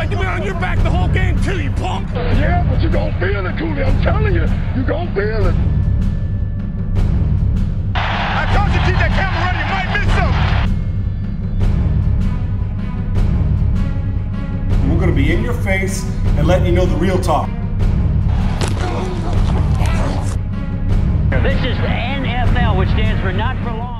dragging me on your back the whole game too, you punk! Yeah, but you gon' feel it, Cooley. I'm telling you, you gon' feel it. I told you keep that camera running, you might miss something! We're gonna be in your face and letting you know the real talk. This is the NFL, which stands for not for long.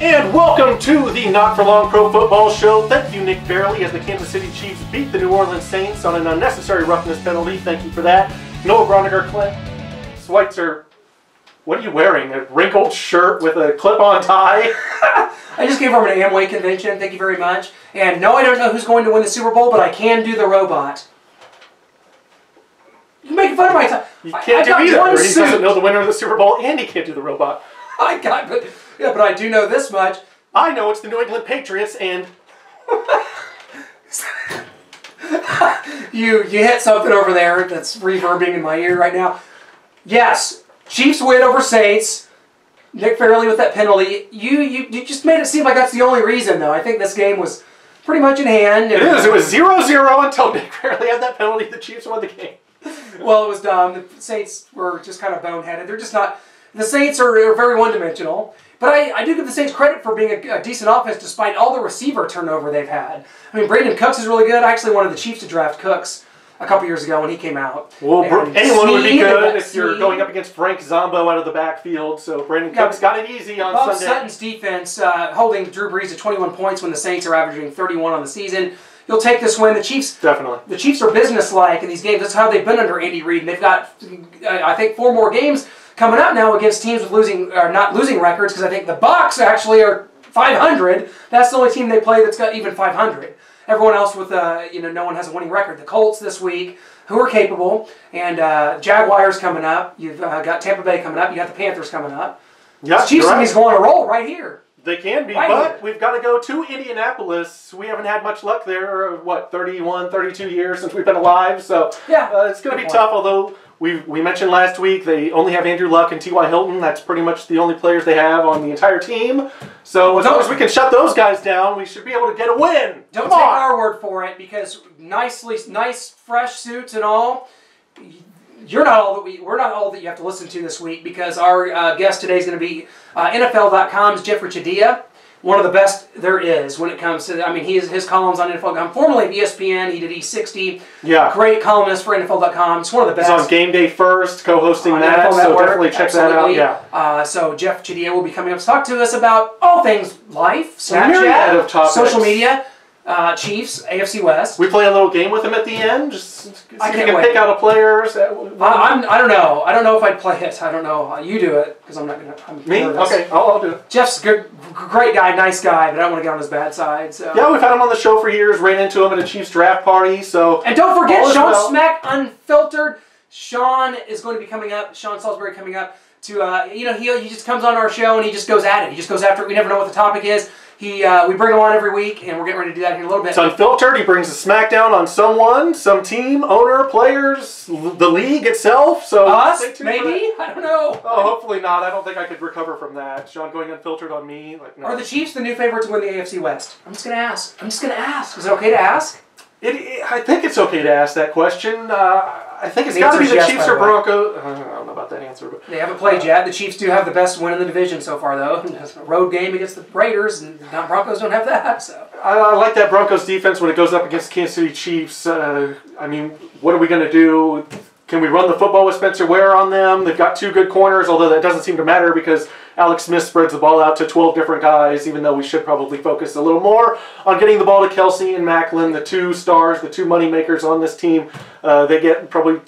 And welcome to the Not For Long Pro Football Show. Thank you, Nick Barely, as the Kansas City Chiefs beat the New Orleans Saints on an unnecessary roughness penalty. Thank you for that. Noah Broniger, Clint Schweitzer, what are you wearing? A wrinkled shirt with a clip-on tie? I just came from an Amway convention, thank you very much. And no, I don't know who's going to win the Super Bowl, but I can do the robot. You're making fun of my time. You can't do either. He doesn't know the winner of the Super Bowl, and he can't do the robot. But I do know this much. I know it's the New England Patriots, and... you hit something over there that's reverbing in my ear right now. Yes, Chiefs win over Saints. Nick Fairley with that penalty. You just made it seem like that's the only reason, though. I think this game was pretty much in hand. It is. It was 0-0 until Nick Fairley had that penalty. The Chiefs won the game. Well, it was dumb. The Saints were just kind of boneheaded. They're just not... The Saints are very one-dimensional. But I do give the Saints credit for being a decent offense despite all the receiver turnover they've had. I mean, Brandon Cooks is really good. I actually wanted the Chiefs to draft Cooks a couple years ago when he came out. Well, anyone would be good if you're going up against Frank Zombo out of the backfield. So Brandon Cooks got it easy on Sunday. Sutton's defense holding Drew Brees to 21 points when the Saints are averaging 31 on the season. You'll take this win. The Chiefs, definitely. The Chiefs are businesslike in these games. That's how they've been under Andy Reid. And they've got, I think, 4 more games coming up now against teams with not losing records, because I think the Bucs actually are 500. That's the only team they play that's got even 500. Everyone else with no one has a winning record. The Colts this week, who are capable, and Jaguars coming up. You've got Tampa Bay coming up. You got the Panthers coming up. Yeah, the Chiefs team's going to roll right here. They can be, but we've got to go to Indianapolis. We haven't had much luck there, 31, 32 years since we've been alive, so yeah, it's going to be tough, although we mentioned last week they only have Andrew Luck and T.Y. Hilton. That's pretty much the only players they have on the entire team. So as long as we can shut those guys down, we should be able to get a win. Don't take our word for it, because nice, fresh suits and all. We're not all that you have to listen to this week, because our guest today is going to be NFL.com's Jeffri Chadiha, one of the best there is when it comes to, I mean, his columns on NFL.com, formerly of ESPN, he did E60, great columnist for NFL.com, he's one of the best. He's on Game Day First, co-hosting that, so definitely check that out. Yeah. So Jeff Chadiha will be coming up to talk to us about all things life, Snapchat, social media, Chiefs, AFC West. We play a little game with him at the end. Just see if you can pick out a player. I don't know. I don't know if I'd play it. I don't know. You do it, because I'm not gonna. Me? Nervous. Okay, I'll do it. Jeff's a great guy, nice guy, but I don't want to get on his bad side. So. Yeah, we've had him on the show for years. Ran into him at a Chiefs draft party. So and don't forget Sean Smack Unfiltered. Sean is going to be coming up. Sean Salisbury coming up to he just comes on our show and he just goes at it. He just goes after it. We never know what the topic is. We bring him on every week, and we're getting ready to do that here in a little bit. It's unfiltered. He brings a smackdown on someone, some team, owner, players, the league itself. So us, maybe? I don't know. Oh, hopefully not. I don't think I could recover from that. Sean going unfiltered on me. No. Are the Chiefs the new favorite to win the AFC West? I'm just going to ask. Is it okay to ask? I think it's okay to ask that question. I think it's got to be the Chiefs or Broncos. I don't know about that answer. But they haven't played yet. The Chiefs do have the best win in the division so far, though. It's a road game against the Raiders, and the Broncos don't have that. So I like that Broncos defense when it goes up against Kansas City Chiefs. I mean, what are we going to do? Can we run the football with Spencer Ware on them? They've got 2 good corners, although that doesn't seem to matter because Alex Smith spreads the ball out to 12 different guys, even though we should probably focus a little more on getting the ball to Kelsey and Macklin, the 2 stars, the 2 money makers on this team. They get probably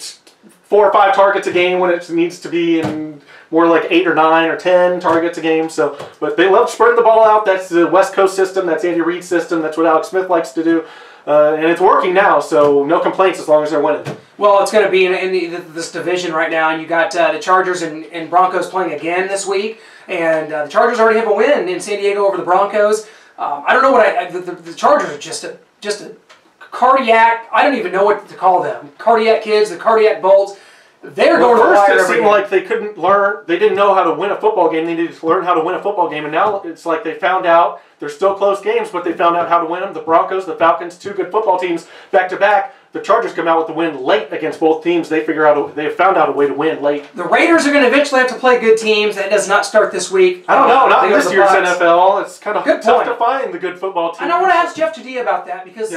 4 or 5 targets a game when it needs to be, and more like 8 or 9 or 10 targets a game. So, but they love spreading the ball out. That's the West Coast system. That's Andy Reid's system. That's what Alex Smith likes to do. And it's working now, so no complaints as long as they're winning. Well, it's going to be in this division right now, and you got the Chargers and Broncos playing again this week, and the Chargers already have a win in San Diego over the Broncos. I don't know what the Chargers are just a cardiac. I don't even know what to call them. Cardiac kids, the cardiac bolts. they're going to the wire. First, it seemed like they couldn't learn. They didn't know how to win a football game. They needed to learn how to win a football game, and now it's like they found out. They're still close games, but they found out how to win them. The Broncos, the Falcons, 2 good football teams back to back. The Chargers come out with the win late against both teams. They have found out a way to win late. The Raiders are going to eventually have to play good teams. That does not start this week. I don't know. Not in this year's NFL. It's kind of tough to find the good football teams. And I want to ask Jeff Chadiha about that because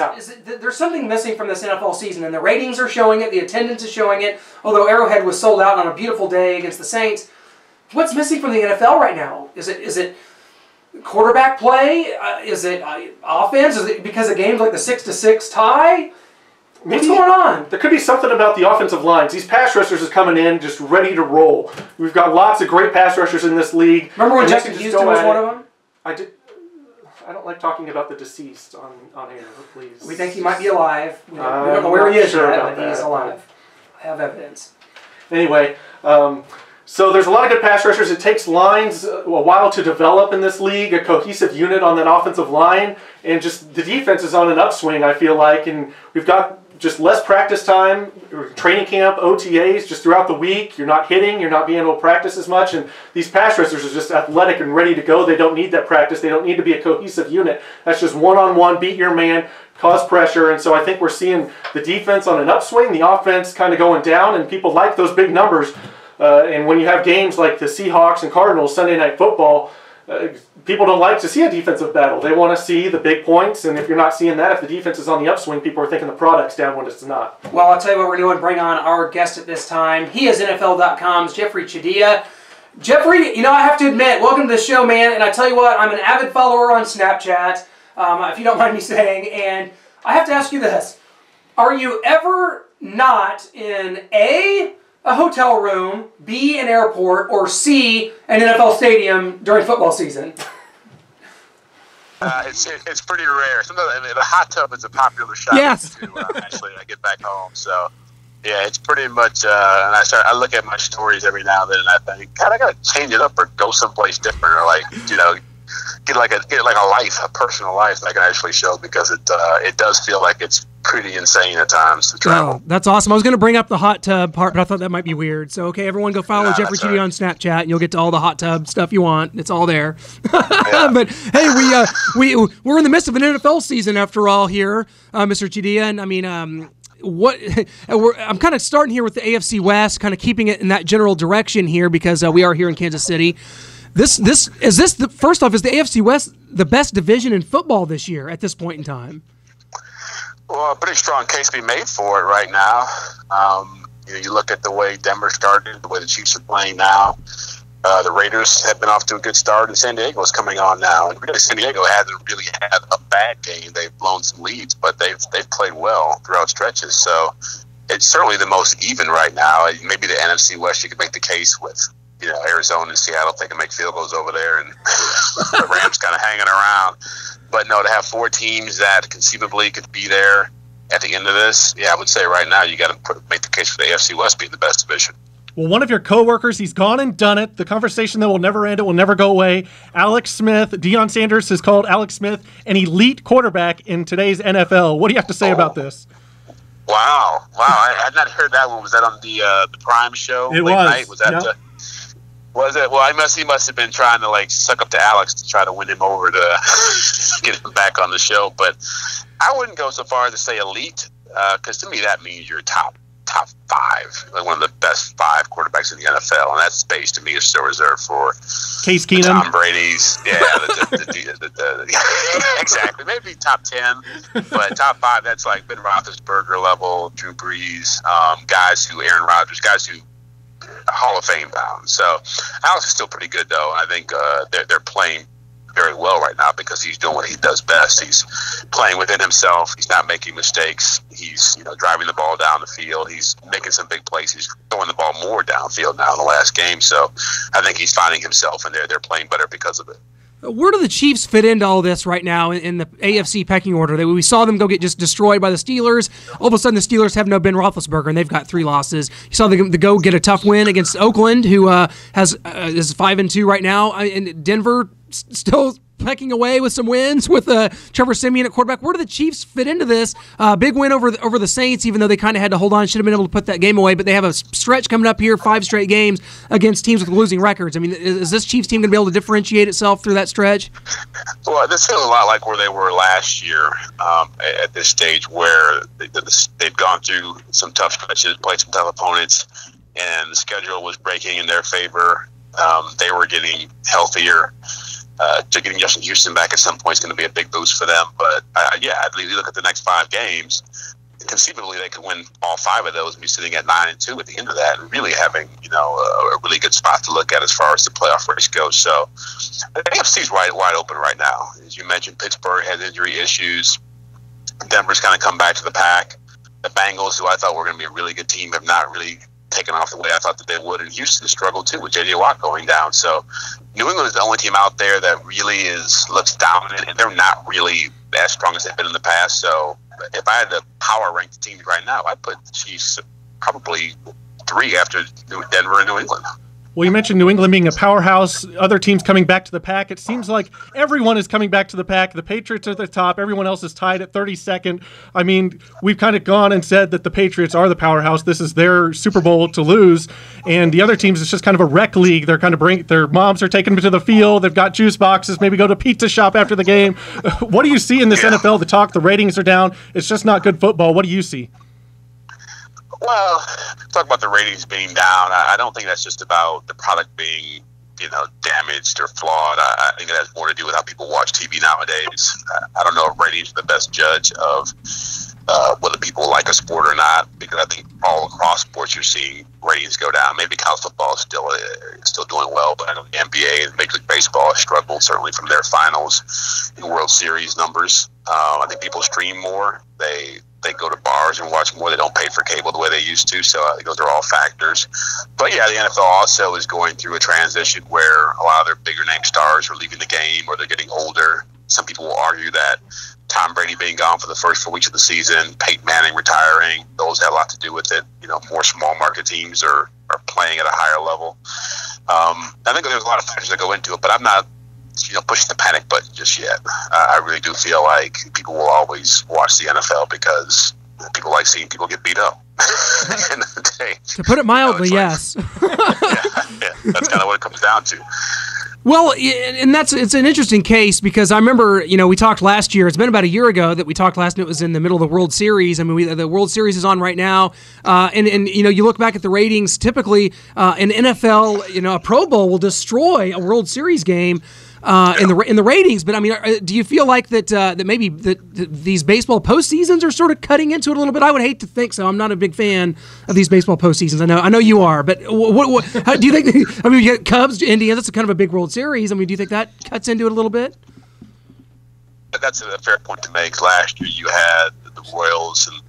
there's something missing from this NFL season, and the ratings are showing it. The attendance is showing it. Although Arrowhead was sold out on a beautiful day against the Saints, what's missing from the NFL right now? Is it quarterback play? Is it offense? Is it because of games like the 6-6 tie? What's going on? There could be something about the offensive lines. These pass rushers is coming in just ready to roll. We've got lots of great pass rushers in this league. Remember when Justin Houston was one of them? I don't like talking about the deceased on air, please. We think he might be alive. We don't know where he is yet, but he's alive. I have evidence. Anyway, so there's a lot of good pass rushers. It takes lines a while to develop in this league, a cohesive unit on that offensive line, and just the defense is on an upswing, I feel like, and we've got just less practice time, training camp, OTAs, just throughout the week. You're not hitting, you're not being able to practice as much, and these pass rushers are just athletic and ready to go. They don't need that practice. They don't need to be a cohesive unit. That's just one-on-one, beat your man, cause pressure, and so I think we're seeing the defense on an upswing, the offense kind of going down, and people like those big numbers. And when you have games like the Seahawks and Cardinals Sunday Night Football, people don't like to see a defensive battle. They want to see the big points, and if you're not seeing that, if the defense is on the upswing, people are thinking the product's down when it's not. Well, I'll tell you what we're doing. Bring on our guest at this time. He is NFL.com's Jeffri Chadiha. Jeffri, I have to admit, welcome to the show, man. And I tell you what, I'm an avid follower on Snapchat, if you don't mind me saying. And I have to ask you this. Are you ever not in a hotel room, B, an airport, or C, an NFL stadium during football season? It's pretty rare. Sometimes the hot tub is a popular shot. Yes. Actually, I get back home, so yeah, it's pretty much. And I look at my stories every now and then, and I think, God, I gotta change it up or go someplace different, or get like a life, a personal life that I can actually show, because it does feel like it's pretty insane at times to travel. Oh, that's awesome. I was going to bring up the hot tub part, but I thought that might be weird. So, okay, everyone go follow Jeffri Chadiha on Snapchat, and you'll get to all the hot tub stuff you want. It's all there. Yeah. But, hey, we're in the midst of an NFL season, after all, here, Mr. Chadiha. And, I mean, I'm kind of starting here with the AFC West, kind of keeping it in that general direction here, because we are here in Kansas City. First off, is the AFC West the best division in football this year at this point in time? Well, a pretty strong case to be made for it right now. You look at the way Denver started, the way the Chiefs are playing now. The Raiders have been off to a good start, and San Diego is coming on now. And really, San Diego hasn't really had a bad game. They've blown some leads, but they've played well throughout stretches. So it's certainly the most even right now. Maybe the NFC West, you could make the case with Arizona and Seattle. They can make field goals over there, and the Rams kind of hanging around. But no, to have 4 teams that conceivably could be there at the end of this, yeah, I would say right now you got to make the case for the AFC West being the best division. Well, one of your coworkers, he's gone and done it. The conversation that will never end, it will never go away. Alex Smith, Deion Sanders has called Alex Smith an elite quarterback in today's NFL. What do you have to say about this? Wow. I had not heard that one. Was that on the Prime show? It late was. Night? Was that Was it? Well, he must have been trying to suck up to Alex to try to win him over to get him back on the show. But I wouldn't go so far as to say elite, because to me that means you're top 5, one of the best 5 quarterbacks in the NFL, and that space to me is still reserved for Case Keenum, Tom Brady's. Yeah, exactly. Maybe top 10, but top 5. That's like Ben Roethlisberger level, Drew Brees, Aaron Rodgers, guys who. Hall of Fame bound. So Alex is still pretty good, though, and I think they're playing very well right now because he's doing what he does best. He's playing within himself. He's not making mistakes. He's driving the ball down the field. He's making some big plays. He's throwing the ball more downfield now in the last game. So I think he's finding himself in there. They're playing better because of it. Where do the Chiefs fit into all this right now in the AFC pecking order? We saw them go get just destroyed by the Steelers. All of a sudden, the Steelers have no Ben Roethlisberger, and they've got 3 losses. You saw them go get a tough win against Oakland, who is 5-2 right now. And Denver still pecking away with some wins with Trevor Siemian at quarterback. Where do the Chiefs fit into this? Big win over the Saints, even though they kind of had to hold on, should have been able to put that game away. But they have a stretch coming up here, 5 straight games against teams with losing records. I mean, is this Chiefs team going to be able to differentiate itself through that stretch? Well, this feels a lot like where they were last year at this stage, where they've gone through some tough stretches, played some tough opponents, and the schedule was breaking in their favor. They were getting healthier. So getting Justin Houston back at some point is going to be a big boost for them. But, you look at the next 5 games, conceivably they could win all 5 of those and be sitting at 9-2 at the end of that and really having, a really good spot to look at as far as the playoff race goes. So the AFC's wide open right now. As you mentioned, Pittsburgh has injury issues. Denver's kind of come back to the pack. The Bengals, who I thought were going to be a really good team, have not really taken off the way I thought that they would. And Houston struggled too with J.J. Watt going down. So New England is the only team out there that really looks dominant, and they're not really as strong as they've been in the past. So if I had to power rank the teams right now, I'd put the Chiefs probably 3 after Denver and New England. Well, you mentioned New England being a powerhouse, other teams coming back to the pack. It seems like everyone is coming back to the pack. The Patriots are at the top. Everyone else is tied at 32nd. I mean, we've kind of gone and said that the Patriots are the powerhouse. This is their Super Bowl to lose. And the other teams, it's just kind of a rec league. They're kind of their moms are taking them to the field. They've got juice boxes, maybe go to pizza shop after the game. What do you see in this NFL? The ratings are down. It's just not good football. What do you see? Well, talk about the ratings being down. I don't think that's just about the product being, damaged or flawed. I think it has more to do with how people watch TV nowadays. I don't know if ratings are the best judge of whether people like a sport or not, because I think all across sports you're seeing ratings go down. Maybe college football is still doing well, but I know the NBA and Major League Baseball has struggled, certainly from their finals and World Series numbers. I think people stream more. They go to bars and watch more. They don't pay for cable the way they used to, so I think those are all factors. But yeah, the NFL also is going through a transition where a lot of their bigger name stars are leaving the game or they're getting older. Some people will argue that Tom Brady being gone for the first 4 weeks of the season, Peyton Manning retiring, those had a lot to do with it. More small market teams are playing at a higher level. I think there's a lot of factors that go into it, but I'm not pushing the panic button just yet. I really do feel like people will always watch the NFL because people like seeing people get beat up. At the end of the day. To put it mildly, yes. That's kind of what it comes down to. Well, and it's an interesting case because I remember, we talked last year. It's been about a year ago that we talked last, and it was in the middle of the World Series. I mean, the World Series is on right now, and you look back at the ratings. Typically, an NFL, a Pro Bowl will destroy a World Series game. In the ratings, but I mean, do you feel like that maybe these baseball postseasons are sort of cutting into it a little bit? I would hate to think so. I'm not a big fan of these baseball postseasons. I know you are, but how do you think? I mean, you get Cubs, Indians. That's kind of a big World Series. I mean, do you think that cuts into it a little bit? That's a fair point to make. Last year, you had the Royals and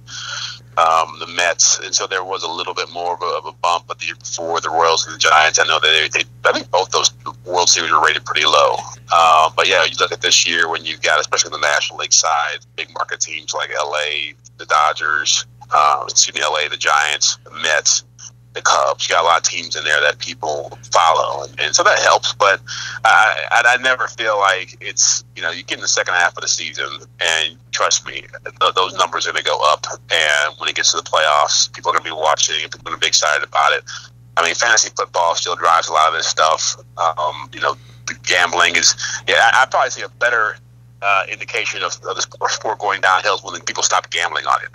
the Mets, and so there was a little bit more of a bump. But the year before, the Royals and the Giants, I know that I think both those World Series were rated pretty low. But yeah, you look at this year when you've got, especially on the National League side, big market teams like LA, the Dodgers, LA, the Giants, the Mets, the Cubs. You got a lot of teams in there that people follow, and so that helps. But I never feel like it's, you get in the second half of the season, and trust me, those numbers are going to go up. And when it gets to the playoffs, people are going to be watching, and people are going to be excited about it. I mean, fantasy football still drives a lot of this stuff. The gambling is, I probably see a better indication of the sport going downhill when people stop gambling on it.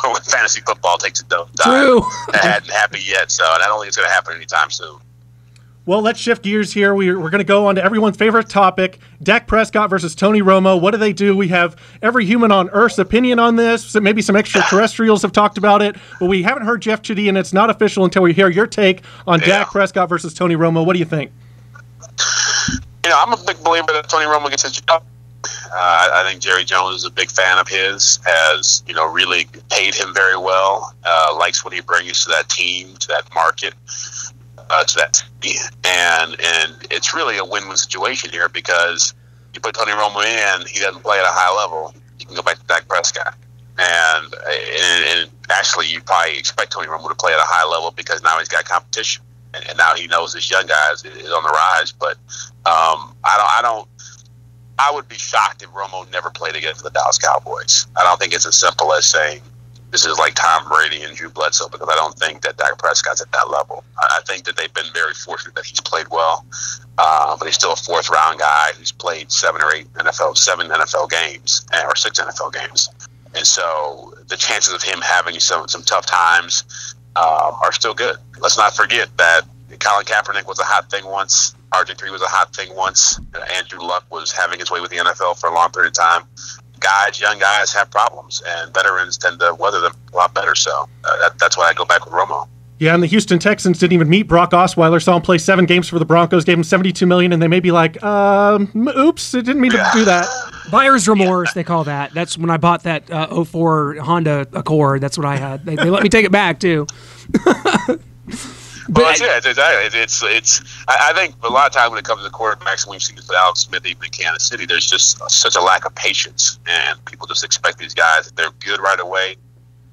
When fantasy football takes a dive, it hadn't happened yet, so I don't think it's going to happen anytime soon. Well, let's shift gears here. We're going to go on to everyone's favorite topic, Dak Prescott versus Tony Romo. What do they do? We have every human on Earth's opinion on this. So maybe some extraterrestrials have talked about it, but we haven't heard Jeff Chadiha, and it's not official until we hear your take on Dak Prescott versus Tony Romo. What do you think? I'm a big believer that Tony Romo gets his job. I think Jerry Jones is a big fan of his, has, really paid him very well, likes what he brings to that team, to that market, to that city. And it's really a win-win situation here because you put Tony Romo in, he doesn't play at a high level. You can go back to Dak Prescott. And actually, you probably expect Tony Romo to play at a high level because now he's got competition. And now he knows this young guy is on the rise. But I I would be shocked if Romo never played again for the Dallas Cowboys. I don't think it's as simple as saying this is like Tom Brady and Drew Bledsoe, because I don't think that Dak Prescott's at that level. I think that they've been very fortunate that he's played well, but he's still a fourth-round guy who's played 7 NFL games, or 6 NFL games. And so the chances of him having some tough times are still good. Let's not forget that Colin Kaepernick was a hot thing once. RG3 was a hot thing once. Andrew Luck was having his way with the NFL for a long period of time. Young guys have problems, and veterans tend to weather them a lot better. So that's why I go back with Romo. Yeah, and the Houston Texans didn't even meet Brock Osweiler, saw him play 7 games for the Broncos, gave him $72 million, and they may be like, oops, it didn't mean to do that. Buyer's remorse, they call that. That's when I bought that 04 Honda Accord. That's what I had. They let me take it back, too. Well, I think a lot of times when it comes to quarterbacks, and we've seen this with Alex Smith, even in Kansas City, there's just such a lack of patience, and people just expect these guys, if they're good right away,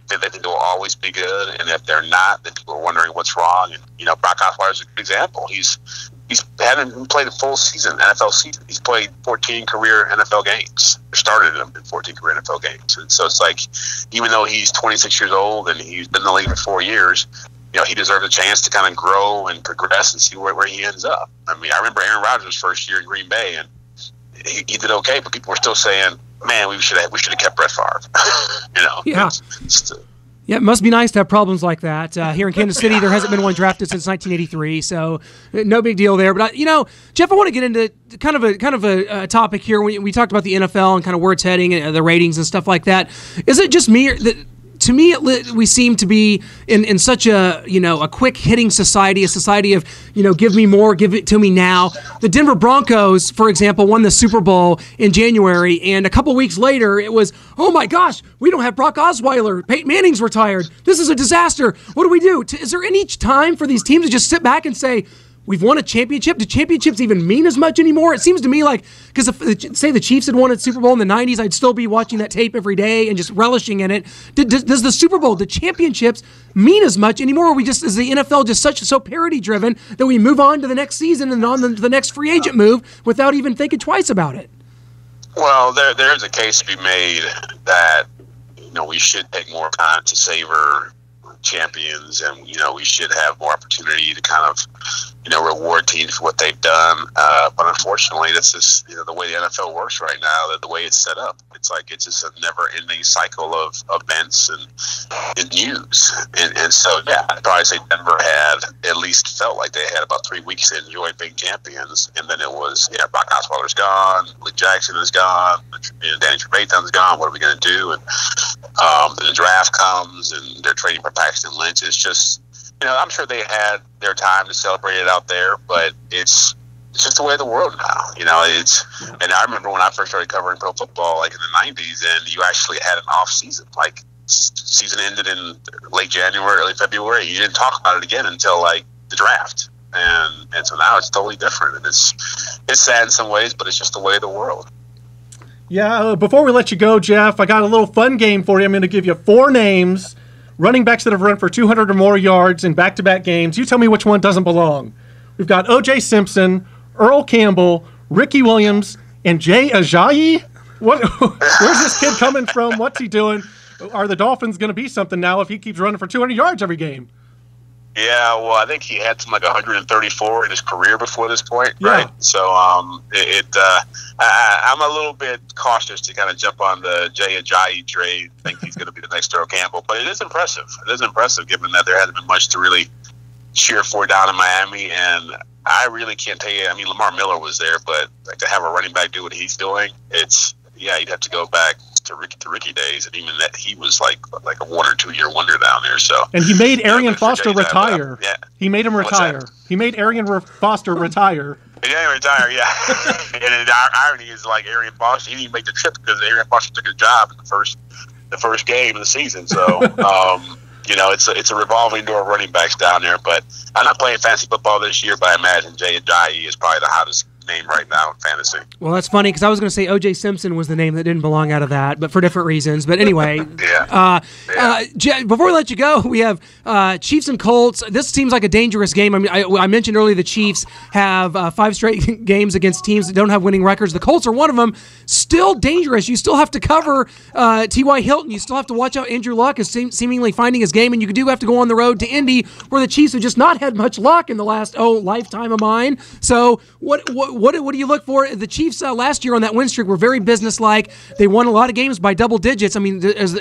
they think they'll always be good, and if they're not, then people are wondering what's wrong. And Brock Osweiler's a good example. He's hadn't played a full season, NFL season. He's played 14 career NFL games, or started him in 14 career NFL games, and so it's like, even though he's 26 years old and he's been in the league for 4 years, he deserves a chance to kind of grow and progress and see where he ends up. I mean, I remember Aaron Rodgers' first year in Green Bay, and he did okay, but people were still saying, "Man, we should have kept Brett Favre." Yeah. Yeah, it must be nice to have problems like that. Here in Kansas City, there hasn't been one drafted since 1983, so no big deal there. But Jeff, I want to get into kind of a topic here. We talked about the NFL and kind of where it's heading, and the ratings and stuff like that. Is it just me that? To me, we seem to be in such a quick hitting society, a society of give me more, give it to me now. The Denver Broncos, for example, won the Super Bowl in January, and a couple weeks later, it was, oh my gosh, we don't have Brock Osweiler. Peyton Manning's retired. This is a disaster. What do we do? Is there any time for these teams to just sit back and say, we've won a championship? Do championships even mean as much anymore? It seems to me like, because say the Chiefs had won a Super Bowl in the 90s, I'd still be watching that tape every day and just relishing in it. Does the Super Bowl, the championships, mean as much anymore? Or is the NFL just so parity-driven that we move on to the next season and on to the next free agent move without even thinking twice about it? Well, there's a case to be made that we should take more time to savor champions, and we should have more opportunity to kind of reward teams for what they've done, but unfortunately this is the way the NFL works right now, the way it's set up. It's just a never-ending cycle of events and news, and so I'd probably say Denver had at least felt like they had about 3 weeks to enjoy being champions, and then it was Brock Osweiler's gone, Lee Jackson is gone, Danny Trevathan's gone, what are we going to do? And the draft comes and they're trading for Paxton Lynch. It's just I'm sure they had their time to celebrate it out there, but it's just the way of the world now. And I remember when I first started covering pro football, like in the 90s, and you actually had an off season. Like, season ended in late January, early February. You didn't talk about it again until like the draft, and so now it's totally different, and it's sad in some ways, but it's just the way of the world. Yeah. Before we let you go, Jeff, I got a little fun game for you. I'm going to give you 4 names. Running backs that have run for 200 or more yards in back-to-back games. You tell me which one doesn't belong. We've got O.J. Simpson, Earl Campbell, Ricky Williams, and Jay Ajayi. Where's this kid coming from? What's he doing? Are the Dolphins going to be something now if he keeps running for 200 yards every game? Yeah, well, I think he had something like 134 in his career before this point, right? So I'm a little bit cautious to kind of jump on the Jay Ajayi trade, think he's going to be the next Earl Campbell. But it is impressive. It is impressive given that there hasn't been much to really cheer for down in Miami. And I really can't tell you, Lamar Miller was there, but like to have a running back do what he's doing, you'd have to go back to Ricky days, and even that he was like a 1 or 2 year wonder down there. So, and he made Arian Foster retire. He made him retire. He made Arian Foster retire. He didn't retire, And the irony is, like, Arian Foster, he didn't make the trip because Arian Foster took his job in the first game of the season. So, it's a revolving door of running backs down there. But I'm not playing fantasy football this year, but I imagine Jay Ajayi is probably the hottest name right now in fantasy. Well, that's funny because I was going to say O.J. Simpson was the name that didn't belong out of that, but for different reasons. But anyway, before we let you go, we have Chiefs and Colts. This seems like a dangerous game. I mean, I mentioned earlier the Chiefs have 5 straight games against teams that don't have winning records. The Colts are one of them. Still dangerous. You still have to cover T.Y. Hilton. You still have to watch out Andrew Luck is seemingly finding his game, and you do have to go on the road to Indy, where the Chiefs have just not had much luck in the last lifetime of mine. So what do you look for? The Chiefs last year on that win streak were very businesslike. They won a lot of games by double digits. I mean, is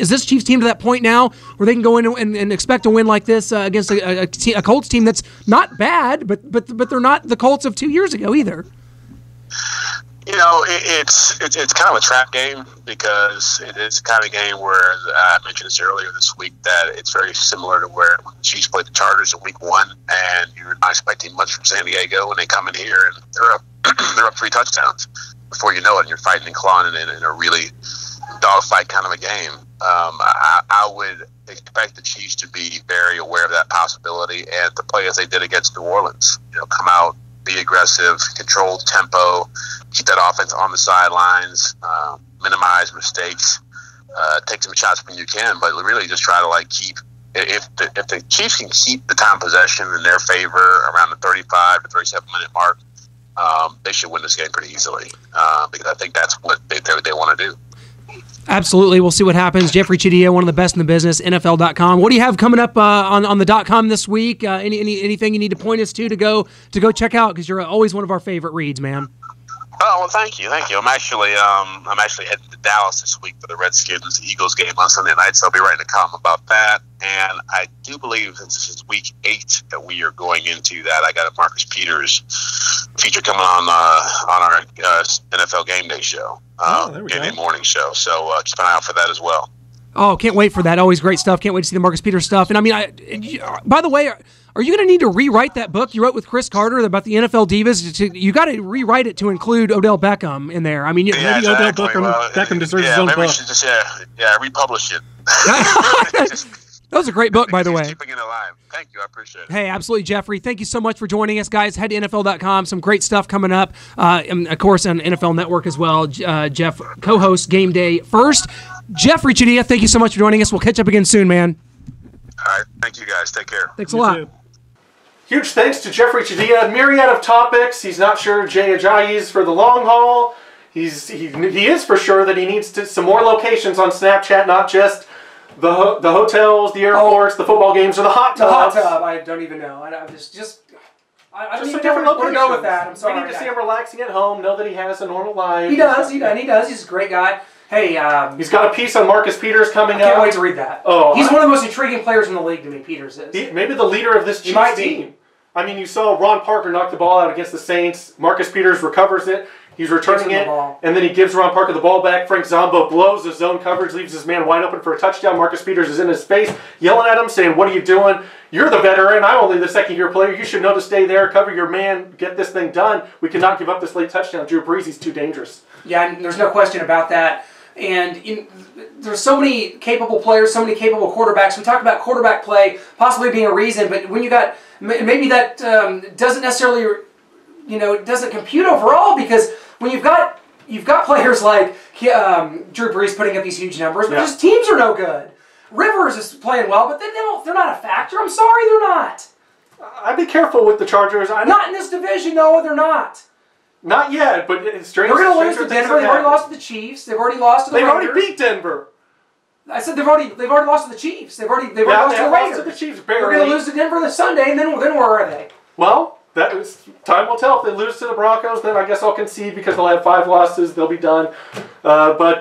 this Chiefs team to that point now where they can go in and expect a win like this against a Colts team that's not bad, but they're not the Colts of 2 years ago either? You know, it's kind of a trap game because it is the kind of game where I mentioned this earlier this week that it's very similar to where the Chiefs played the Chargers in Week 1, and you're not expecting much from San Diego, and they come in here and they're up 3 touchdowns before you know it, and you're fighting and clawing in a really dogfight kind of a game. I would expect the Chiefs to be very aware of that possibility and to play as they did against New Orleans. You know, come out, be aggressive, control tempo, keep that offense on the sidelines, minimize mistakes, take some shots when you can, but really just try to keep. If the Chiefs can keep the time possession in their favor around the 35 to 37 minute mark, they should win this game pretty easily because I think that's what they want to do. Absolutely. We'll see what happens. Jeffri Chadiha, one of the best in the business, NFL.com. What do you have coming up on the .com this week? Anything you need to point us to go check out? Because you're always one of our favorite reads, man. Oh, well, thank you. I'm actually heading to Dallas this week for the Redskins-Eagles game on Sunday night, so I'll be writing a column about that. And I do believe since this is Week 8 that we are going into that, I got a Marcus Peters feature coming on our NFL Game Day show, Game Day morning show. So keep an eye out for that as well. Oh, can't wait for that. Always great stuff. Can't wait to see the Marcus Peters stuff. And I mean, by the way, are you going to need to rewrite that book you wrote with Chris Carter about the NFL divas? You got to rewrite it to include Odell Beckham in there. I mean, maybe Odell exactly. Beckham deserves his own book. Maybe we should just republish it. That was a great book, by the way. Keeping it alive. Thank you. I appreciate it. Hey, absolutely, Jeffri. Thank you so much for joining us, guys. Head to NFL.com. Some great stuff coming up. And, of course, on NFL Network as well. Jeff co-hosts Game Day First. Jeffri Chadiha, thank you so much for joining us. We'll catch up again soon, man. All right. Thank you, guys. Take care. Thanks a lot. Too. Huge thanks to Jeffri Chadiha. Myriad of topics. He's not sure Jay Ajayi's for the long haul. He is for sure that he needs some more locations on Snapchat, not just the hotels, the airports, the football games, or the hot tubs. The hot tub, I don't even know. I don't even different know where to go with that. I'm sorry. We need to see him relaxing at home, know that he has a normal life. He does. He's a great guy. Hey, he's got a piece on Marcus Peters coming up. I can't wait to read that. Oh, he's one of the most intriguing players in the league to me, Peters is. Maybe the leader of this Chiefs team. I mean, you saw Ron Parker knock the ball out against the Saints. Marcus Peters recovers it. He's returning it, and then he gives Ron Parker the ball back. Frank Zombo blows the zone coverage, leaves his man wide open for a touchdown. Marcus Peters is in his face, yelling at him, saying, "What are you doing? You're the veteran. I'm only the second-year player. You should know to stay there, cover your man, get this thing done. We cannot give up this late touchdown. Drew Brees, he's too dangerous." Yeah, and there's no question about that. And there's so many capable players, so many capable quarterbacks. We talked about quarterback play possibly being a reason, but when you got maybe that doesn't necessarily, it doesn't compute overall because when you've got players like Drew Brees putting up these huge numbers, but his teams are no good. Rivers is playing well, but they're not a factor. I'm sorry, they're not. I'd be careful with the Chargers. Not in this division, no, they're not. Not yet, but it's strange. They're going to lose to Denver. They've already lost to the Chiefs. They've already lost to the Raiders. They've already beat Denver. I said they've already lost to the Chiefs. They've already lost to the Raiders. Lost to the Chiefs barely. They're going to lose to Denver this Sunday, and then where are they? Well, time will tell. If they lose to the Broncos, then I guess I'll concede because they'll have 5 losses. They'll be done. But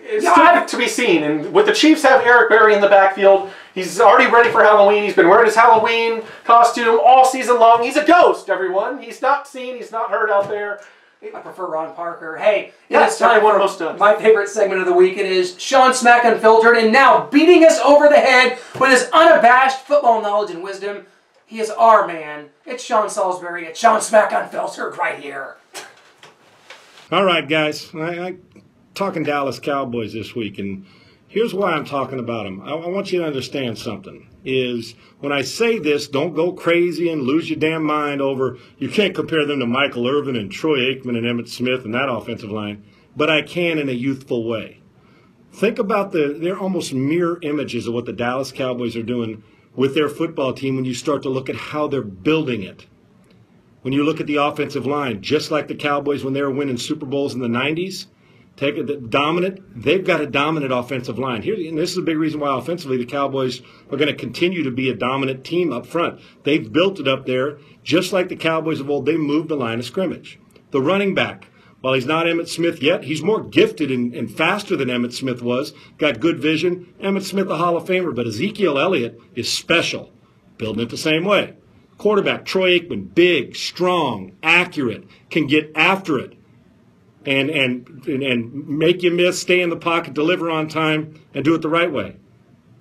it's still to be seen. And with the Chiefs have Eric Berry in the backfield, he's already ready for Halloween. He's been wearing his Halloween costume all season long. He's a ghost, everyone. He's not seen. He's not heard out there. I prefer Ron Parker. Hey, it's time for my favorite segment of the week. It is Sean Smack Unfiltered, and now beating us over the head with his unabashed football knowledge and wisdom, he is our man. It's Sean Salisbury. It's Sean Smack Unfiltered right here. All right, guys. I talking Dallas Cowboys this week, and Here's why I'm talking about them. I want you to understand something. Is when I say this, don't go crazy and lose your damn mind over, you can't compare them to Michael Irvin and Troy Aikman and Emmitt Smith and that offensive line, but I can in a youthful way. Think about they're almost mirror images of what the Dallas Cowboys are doing with their football team when you start to look at how they're building it. When you look at the offensive line, just like the Cowboys when they were winning Super Bowls in the 90s, they've got a dominant offensive line. And this is a big reason why offensively the Cowboys are going to continue to be a dominant team up front. They've built it up there, just like the Cowboys of old. They moved the line of scrimmage. The running back, while he's not Emmitt Smith yet, he's more gifted and faster than Emmitt Smith was. Got good vision. Emmitt Smith, a Hall of Famer, but Ezekiel Elliott is special. Building it the same way. Quarterback, Troy Aikman, big, strong, accurate, can get after it. And make you miss, stay in the pocket, deliver on time, and do it the right way.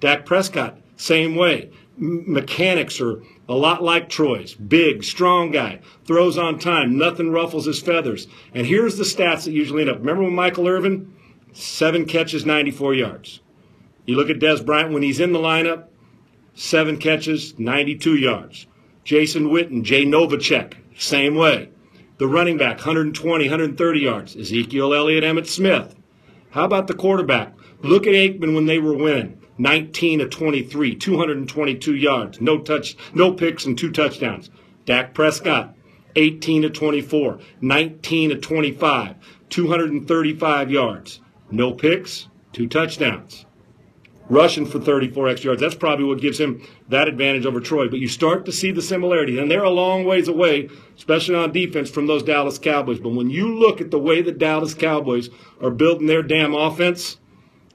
Dak Prescott, same way. Mechanics are a lot like Troy's. Big, strong guy, throws on time, nothing ruffles his feathers. And here's the stats that usually end up. Remember when Michael Irvin? 7 catches, 94 yards. You look at Des Bryant when he's in the lineup, 7 catches, 92 yards. Jason Witten, Jay Novacek, same way. The running back, 120, 130 yards. Ezekiel Elliott, Emmitt Smith. How about the quarterback? Look at Aikman when they were winning. 19 of 23, 222 yards. No picks and 2 touchdowns. Dak Prescott, 18 of 24, 19 of 25, 235 yards. No picks, 2 touchdowns. Rushing for 34 extra yards. That's probably what gives him that advantage over Troy. But you start to see the similarities. And they're a long ways away, especially on defense, from those Dallas Cowboys. But when you look at the way the Dallas Cowboys are building their damn offense,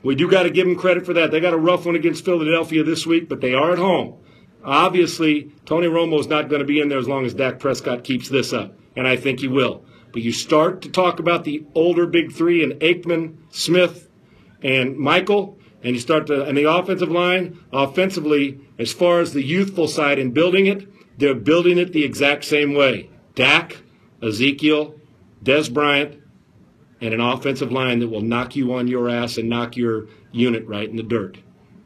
we do got to give them credit for that. They got a rough one against Philadelphia this week, but they are at home. Obviously, Tony Romo's not going to be in there as long as Dak Prescott keeps this up. And I think he will. But you start to talk about the older big three and Aikman, Smith, and Michael, and you start to, and the offensive line, offensively, as far as the youthful side in building it, they're building it the exact same way. Dak, Ezekiel, Des Bryant, and an offensive line that will knock you on your ass and knock your unit right in the dirt.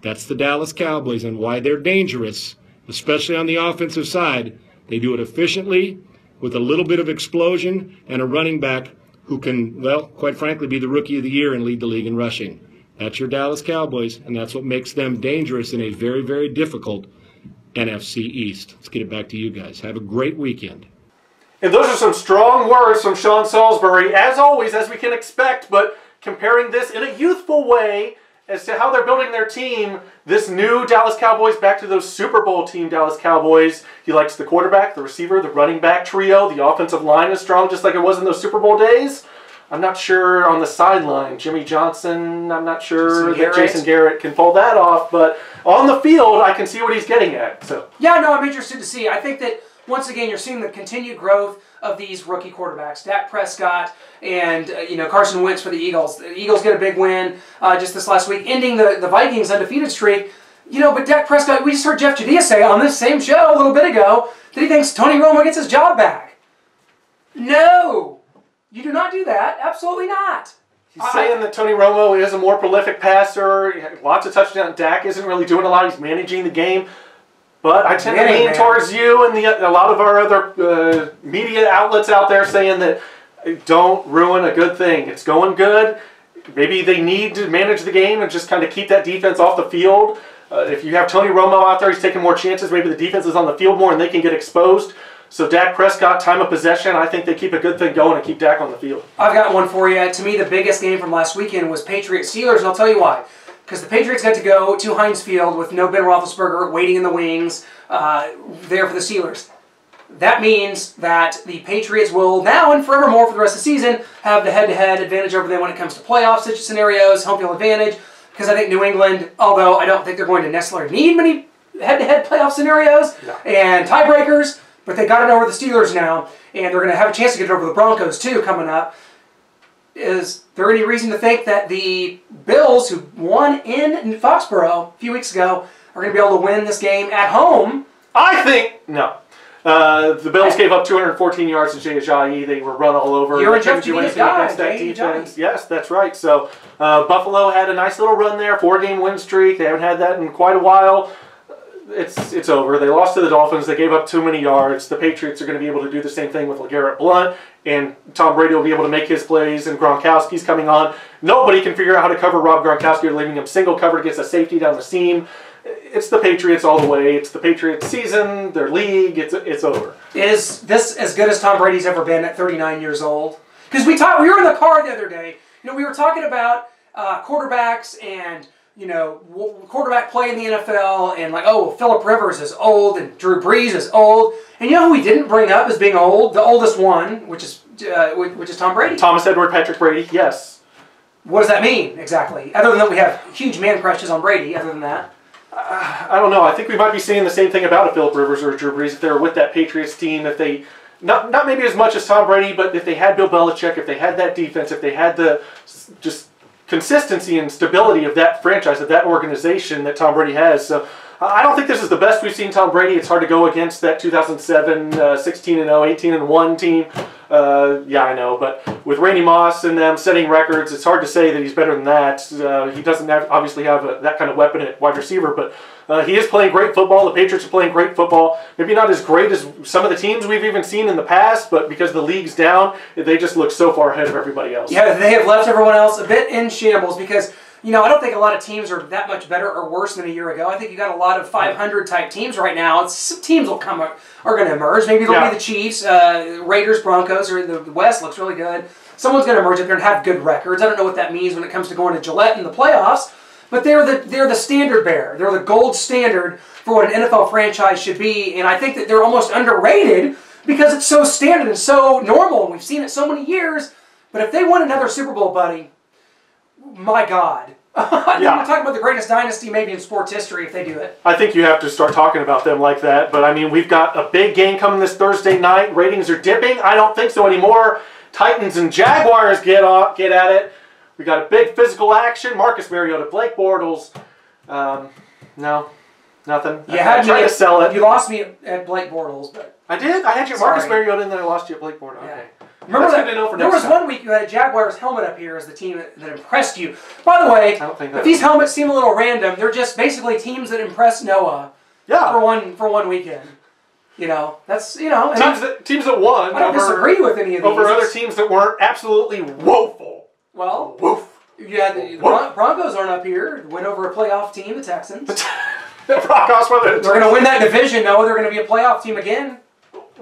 That's the Dallas Cowboys and why they're dangerous, especially on the offensive side. They do it efficiently with a little bit of explosion and a running back who can, well, quite frankly, be the rookie of the year and lead the league in rushing. That's your Dallas Cowboys, and that's what makes them dangerous in a very, very difficult NFC East. Let's get it back to you guys. Have a great weekend. And those are some strong words from Sean Salisbury, as always, as we can expect, but comparing this in a youthful way as to how they're building their team, this new Dallas Cowboys back to those Super Bowl team Dallas Cowboys. He likes the quarterback, the receiver, the running back trio. The offensive line is strong just like it was in those Super Bowl days. I'm not sure on the sideline, Jimmy Johnson, I'm not sure that Jason Garrett can pull that off, but on the field, I can see what he's getting at. So yeah, no, I'm interested to see. I think that, once again, you're seeing the continued growth of these rookie quarterbacks. Dak Prescott and Carson Wentz for the Eagles. The Eagles get a big win just this last week, ending the Vikings' undefeated streak. But Dak Prescott, we just heard Jeff Chadiha say on this same show a little bit ago that he thinks Tony Romo gets his job back. No! You do not do that. Absolutely not. He's saying that Tony Romo is a more prolific passer. Lots of touchdowns. Dak isn't really doing a lot. He's managing the game. But I tend to lean towards you and a lot of our other media outlets out there saying that don't ruin a good thing. It's going good. Maybe they need to manage the game and just kind of keep that defense off the field. If you have Tony Romo out there, he's taking more chances. Maybe the defense is on the field more and they can get exposed. So Dak Prescott, time of possession, I think they keep a good thing going and keep Dak on the field. I've got one for you. To me, the biggest game from last weekend was Patriots-Steelers, and I'll tell you why. Because the Patriots got to go to Heinz Field with no Ben Roethlisberger waiting in the wings there for the Steelers. That means that the Patriots will now and forevermore for the rest of the season have the head-to-head advantage over them when it comes to playoff scenarios, home field advantage. Because I think New England, although I don't think they're going to necessarily need many head-to-head playoff scenarios and tiebreakers, but they got it over the Steelers now, and they're going to have a chance to get it over the Broncos too coming up. Is there any reason to think that the Bills, who won in Foxborough a few weeks ago, are going to be able to win this game at home? I think, no. The Bills gave up 214 yards to Chadiha. They were run all over. You're a Jeffri against guy, that defense. Yes, that's right. So Buffalo had a nice little run there, 4-game win streak. They haven't had that in quite a while. It's over. They lost to the Dolphins. They gave up too many yards. The Patriots are going to be able to do the same thing with LeGarrette Blount, and Tom Brady will be able to make his plays, and Gronkowski's coming on. Nobody can figure out how to cover Rob Gronkowski. They're leaving him single covered against a safety down the seam. It's the Patriots all the way. It's the Patriots season, their league. It's over. Is this as good as Tom Brady's ever been at 39 years old? Because we were in the car the other day. We were talking about quarterbacks and quarterback play in the NFL, and like, oh, Phillip Rivers is old and Drew Brees is old, and you know who we didn't bring up as being old? The oldest one, which is Tom Brady. Thomas Edward Patrick Brady. Yes. What does that mean exactly? Other than that, we have huge man crushes on Brady. Other than that. I don't know. I think we might be saying the same thing about a Phillip Rivers or a Drew Brees if they were with that Patriots team. If they, not maybe as much as Tom Brady, but if they had Bill Belichick, if they had that defense, if they had the just consistency and stability of that franchise, of that organization that Tom Brady has. So I don't think this is the best we've seen Tom Brady. It's hard to go against that 2007 16-0, 18-1 team. Yeah, I know, but with Randy Moss and them setting records, it's hard to say that he's better than that. He doesn't obviously have that kind of weapon at wide receiver, but he is playing great football. The Patriots are playing great football. Maybe not as great as some of the teams we've even seen in the past, but because the league's down, they just look so far ahead of everybody else. Yeah, they have left everyone else a bit in shambles because, I don't think a lot of teams are that much better or worse than a year ago. I think you got a lot of 500 type teams right now. Some teams are going to emerge. Maybe they'll be the Chiefs, Raiders, Broncos, or the West looks really good. Someone's going to emerge up there and have good records. I don't know what that means when it comes to going to Gillette in the playoffs, but they're the standard bearer. They're the gold standard for what an NFL franchise should be, and I think that they're almost underrated because it's so standard and so normal, and we've seen it so many years. But if they won another Super Bowl, buddy, my God. We're talking about the greatest dynasty maybe in sports history if they do it. I think you have to start talking about them like that. But, I mean, we've got a big game coming this Thursday night. Ratings are dipping. I don't think so anymore. Titans and Jaguars get at it. We got a big physical action. Marcus Mariota, Blake Bortles. No, nothing. I tried to sell it. You lost me at Blake Bortles. But I did? I had you at Marcus Mariota and then I lost you at Blake Bortles. Okay. Remember that? There was one week you had a Jaguars helmet up here as the team that impressed you. By the way, if these helmets seem a little random, they're just basically teams that impress Noah. Yeah. For one weekend. That's teams that won. I don't disagree with any of these. Over other teams that weren't absolutely woeful. Well, yeah, the Broncos aren't up here. Went over a playoff team, the Texans. The Broncos, they're going to win that division. Noah, they're going to be a playoff team again.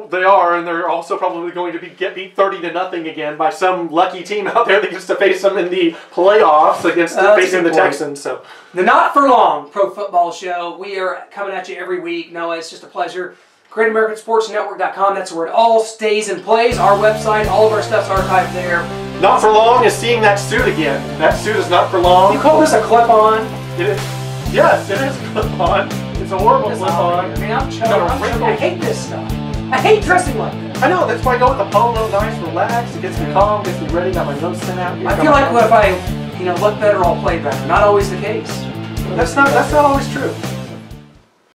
They are, and they're also probably going to get beat 30-0 again by some lucky team out there that gets to face them in the playoffs against facing the Texans. So the Not For Long Pro Football Show. We are coming at you every week. Noah, it's just a pleasure. GreatAmericanSportsNetwork.com. That's where it all stays and plays. Our website, all of our stuff's archived there. Not For Long is seeing that suit again. That suit is not for long. You call this a clip-on? It is. Yes, it is a clip-on. It's a horrible clip-on. I mean, I hate this stuff. I hate dressing like this. I know, that's why I go with the polo, nice, relaxed. It gets me calm, gets me ready, got my nose sent out. I feel like if I look better, I'll play better. Not always the case. That's not always true.